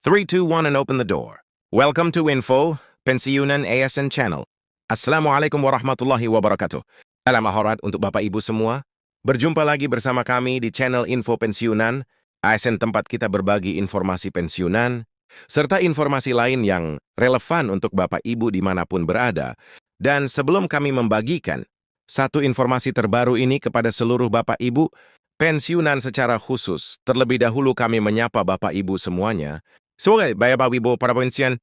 3, 2, 1 and open the door. Welcome to Info, Pensiunan ASN Channel. Assalamualaikum warahmatullahi wabarakatuh. Salam hormat untuk Bapak Ibu semua. Berjumpa lagi bersama kami di channel Info Pensiunan, ASN tempat kita berbagi informasi pensiunan, serta informasi lain yang relevan untuk Bapak Ibu dimanapun berada. Dan sebelum kami membagikan satu informasi terbaru ini kepada seluruh Bapak Ibu, pensiunan secara khusus, terlebih dahulu kami menyapa Bapak Ibu semuanya. Semoga Bapak Ibu para pensiun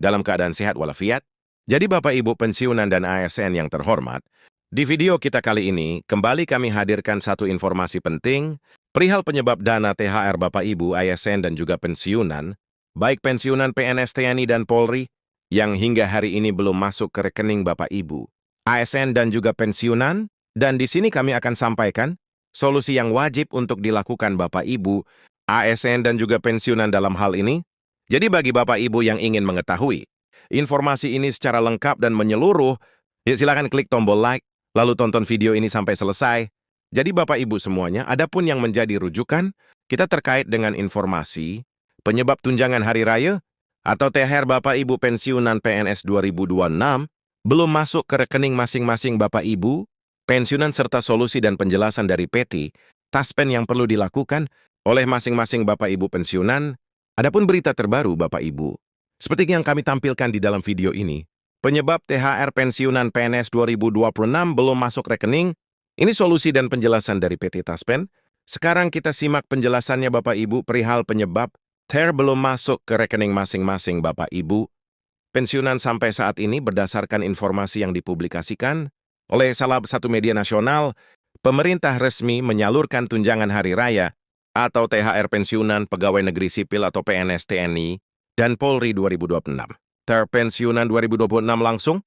dalam keadaan sehat walafiat. Jadi Bapak Ibu pensiunan dan ASN yang terhormat, di video kita kali ini kembali kami hadirkan satu informasi penting perihal penyebab dana THR Bapak Ibu ASN dan juga pensiunan, baik pensiunan PNS TNI dan Polri, yang hingga hari ini belum masuk ke rekening Bapak Ibu ASN dan juga pensiunan, dan di sini kami akan sampaikan solusi yang wajib untuk dilakukan Bapak Ibu ASN dan juga pensiunan dalam hal ini. Jadi bagi Bapak Ibu yang ingin mengetahui informasi ini secara lengkap dan menyeluruh, ya silakan klik tombol like, lalu tonton video ini sampai selesai. Jadi Bapak Ibu semuanya, adapun yang menjadi rujukan, kita terkait dengan informasi penyebab tunjangan hari raya atau THR Bapak Ibu pensiunan PNS 2026 belum masuk ke rekening masing-masing Bapak Ibu, pensiunan serta solusi dan penjelasan dari PT, Taspen yang perlu dilakukan oleh masing-masing Bapak Ibu pensiunan. Adapun berita terbaru Bapak Ibu, seperti yang kami tampilkan di dalam video ini, penyebab THR pensiunan PNS 2026 belum masuk rekening, ini solusi dan penjelasan dari PT Taspen. Sekarang kita simak penjelasannya Bapak Ibu perihal penyebab THR belum masuk ke rekening masing-masing Bapak Ibu pensiunan sampai saat ini berdasarkan informasi yang dipublikasikan oleh salah satu media nasional. Pemerintah resmi menyalurkan tunjangan hari raya atau THR pensiunan pegawai negeri sipil atau PNS TNI dan Polri 2026. THR pensiunan 2026 langsung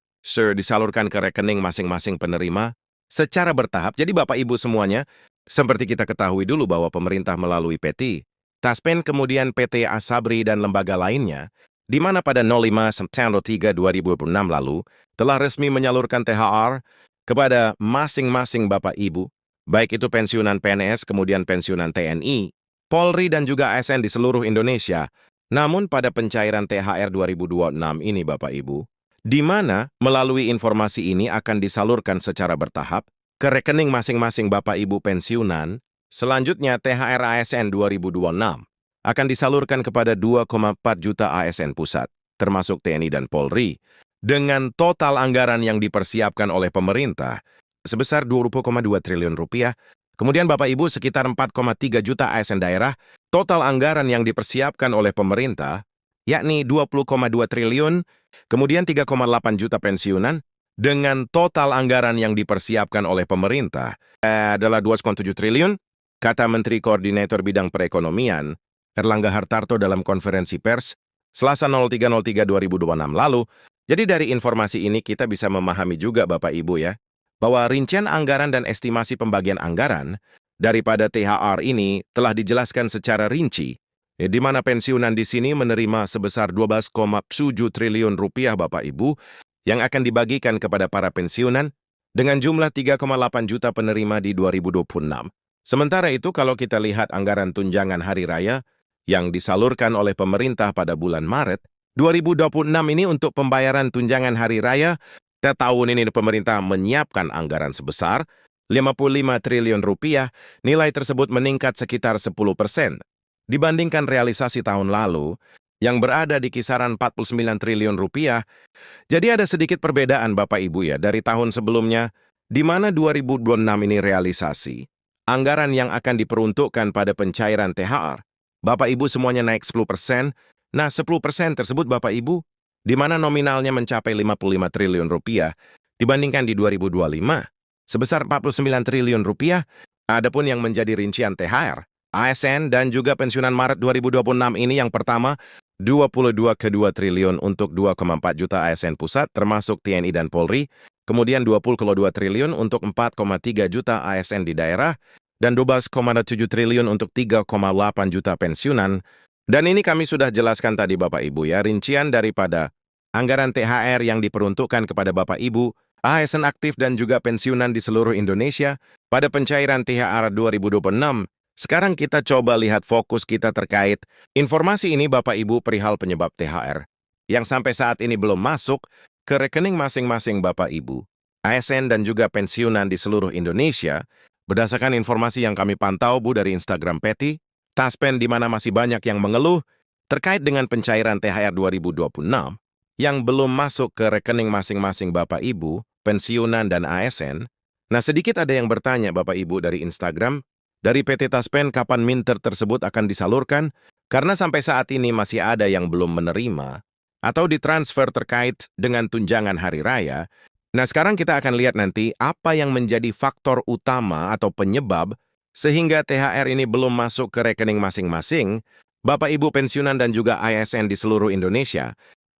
disalurkan ke rekening masing-masing penerima secara bertahap. Jadi Bapak Ibu semuanya, seperti kita ketahui dulu bahwa pemerintah melalui PT Taspen, kemudian PT Asabri dan lembaga lainnya, di mana pada 05 September 3, 2026 lalu telah resmi menyalurkan THR kepada masing-masing Bapak Ibu, baik itu pensiunan PNS, kemudian pensiunan TNI, Polri dan juga ASN di seluruh Indonesia. Namun pada pencairan THR 2026 ini Bapak Ibu, di mana melalui informasi ini akan disalurkan secara bertahap ke rekening masing-masing Bapak Ibu pensiunan. Selanjutnya THR ASN 2026 akan disalurkan kepada 2,4 juta ASN pusat, termasuk TNI dan Polri, dengan total anggaran yang dipersiapkan oleh pemerintah sebesar 20,2 triliun rupiah. Kemudian Bapak Ibu sekitar 4,3 juta ASN daerah, total anggaran yang dipersiapkan oleh pemerintah, yakni 20,2 triliun, kemudian 3,8 juta pensiunan, dengan total anggaran yang dipersiapkan oleh pemerintah adalah 2,7 triliun, kata Menteri Koordinator Bidang Perekonomian, Erlangga Hartarto dalam konferensi pers, Selasa 03.03.2026 lalu. Jadi dari informasi ini kita bisa memahami juga Bapak Ibu ya, bahwa rincian anggaran dan estimasi pembagian anggaran daripada THR ini telah dijelaskan secara rinci, di mana pensiunan di sini menerima sebesar 12,7 triliun rupiah Bapak Ibu yang akan dibagikan kepada para pensiunan dengan jumlah 3,8 juta penerima di 2026. Sementara itu kalau kita lihat anggaran tunjangan hari raya yang disalurkan oleh pemerintah pada bulan Maret 2026 ini untuk pembayaran tunjangan hari raya, tahun ini pemerintah menyiapkan anggaran sebesar 55 triliun rupiah, nilai tersebut meningkat sekitar 10% dibandingkan realisasi tahun lalu yang berada di kisaran 49 triliun rupiah. Jadi ada sedikit perbedaan Bapak Ibu ya dari tahun sebelumnya, di mana 2026 ini realisasi anggaran yang akan diperuntukkan pada pencairan THR. Bapak Ibu semuanya naik 10%, nah 10% tersebut Bapak Ibu, di mana nominalnya mencapai 55 triliun rupiah, dibandingkan di 2025, sebesar 49 triliun rupiah. Adapun yang menjadi rincian THR, ASN dan juga pensiunan Maret 2026 ini yang pertama, 22,2 triliun untuk 2,4 juta ASN pusat, termasuk TNI dan Polri, kemudian 20,2 triliun untuk 4,3 juta ASN di daerah, dan 12,7 triliun untuk 3,8 juta pensiunan. Dan ini kami sudah jelaskan tadi Bapak Ibu ya, rincian daripada anggaran THR yang diperuntukkan kepada Bapak Ibu, ASN aktif dan juga pensiunan di seluruh Indonesia pada pencairan THR 2026 Sekarang kita coba lihat fokus kita terkait informasi ini Bapak Ibu perihal penyebab THR yang sampai saat ini belum masuk ke rekening masing-masing Bapak Ibu, ASN dan juga pensiunan di seluruh Indonesia. Berdasarkan informasi yang kami pantau Bu dari Instagram Peti, Taspen di mana masih banyak yang mengeluh terkait dengan pencairan THR 2026 yang belum masuk ke rekening masing-masing Bapak Ibu, pensiunan dan ASN. Nah, sedikit ada yang bertanya Bapak Ibu dari Instagram, dari PT Taspen kapan minter tersebut akan disalurkan? Karena sampai saat ini masih ada yang belum menerima atau ditransfer terkait dengan tunjangan hari raya. Nah, sekarang kita akan lihat nanti apa yang menjadi faktor utama atau penyebab sehingga THR ini belum masuk ke rekening masing-masing Bapak Ibu pensiunan dan juga ASN di seluruh Indonesia.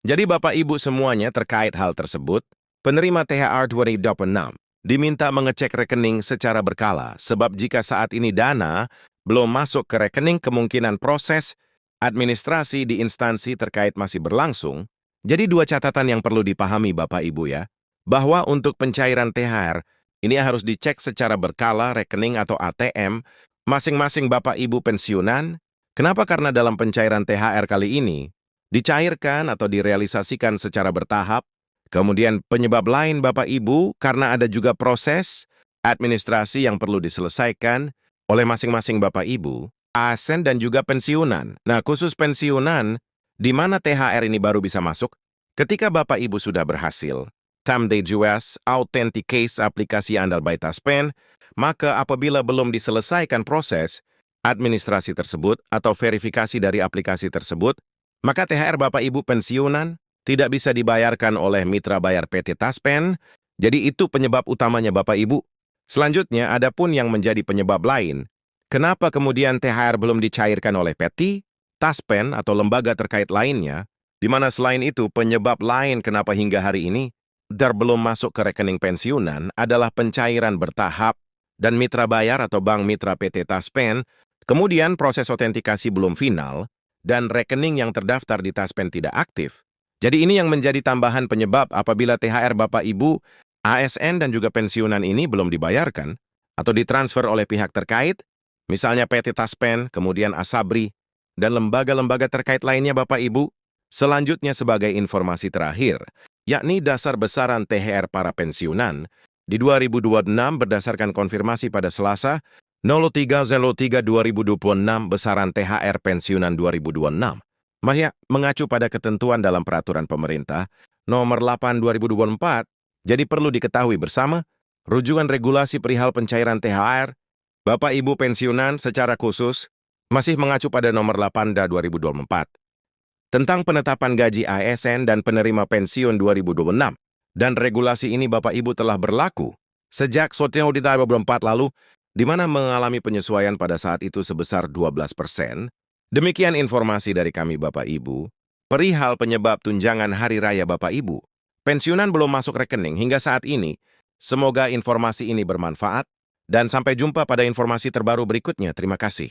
Jadi Bapak Ibu semuanya terkait hal tersebut, penerima THR 2026 diminta mengecek rekening secara berkala sebab jika saat ini dana belum masuk ke rekening kemungkinan proses administrasi di instansi terkait masih berlangsung. Jadi dua catatan yang perlu dipahami Bapak Ibu ya, bahwa untuk pencairan THR ini harus dicek secara berkala rekening atau ATM masing-masing Bapak Ibu pensiunan. Kenapa? Karena dalam pencairan THR kali ini dicairkan atau direalisasikan secara bertahap. Kemudian penyebab lain Bapak Ibu karena ada juga proses administrasi yang perlu diselesaikan oleh masing-masing Bapak Ibu, ASN dan juga pensiunan. Nah, khusus pensiunan, di mana THR ini baru bisa masuk? Ketika Bapak Ibu sudah berhasil TAMDJUS Authenticate aplikasi andal by Taspen, maka apabila belum diselesaikan proses administrasi tersebut atau verifikasi dari aplikasi tersebut, maka THR Bapak Ibu pensiunan tidak bisa dibayarkan oleh mitra bayar PT Taspen. Jadi itu penyebab utamanya Bapak Ibu. Selanjutnya, ada pun yang menjadi penyebab lain. Kenapa kemudian THR belum dicairkan oleh PT, Taspen atau lembaga terkait lainnya, di mana selain itu penyebab lain kenapa hingga hari ini THR belum masuk ke rekening pensiunan adalah pencairan bertahap dan mitra bayar atau bank mitra PT Taspen, kemudian proses autentikasi belum final, dan rekening yang terdaftar di Taspen tidak aktif. Jadi ini yang menjadi tambahan penyebab apabila THR Bapak Ibu, ASN dan juga pensiunan ini belum dibayarkan atau ditransfer oleh pihak terkait, misalnya PT Taspen, kemudian Asabri, dan lembaga-lembaga terkait lainnya Bapak Ibu. Selanjutnya sebagai informasi terakhir, yakni dasar besaran THR para pensiunan di 2026 berdasarkan konfirmasi pada Selasa 03/03/2026 besaran THR pensiunan 2026. Mengacu pada ketentuan dalam peraturan pemerintah nomor 8 2024, jadi perlu diketahui bersama, rujukan regulasi perihal pencairan THR Bapak Ibu pensiunan secara khusus masih mengacu pada nomor 8 2024 tentang penetapan gaji ASN dan penerima pensiun 2026. Dan regulasi ini Bapak Ibu telah berlaku sejak 2024 lalu, di mana mengalami penyesuaian pada saat itu sebesar 12%. Demikian informasi dari kami Bapak Ibu, perihal penyebab tunjangan hari raya Bapak Ibu. Pensiunan belum masuk rekening hingga saat ini. Semoga informasi ini bermanfaat, dan sampai jumpa pada informasi terbaru berikutnya. Terima kasih.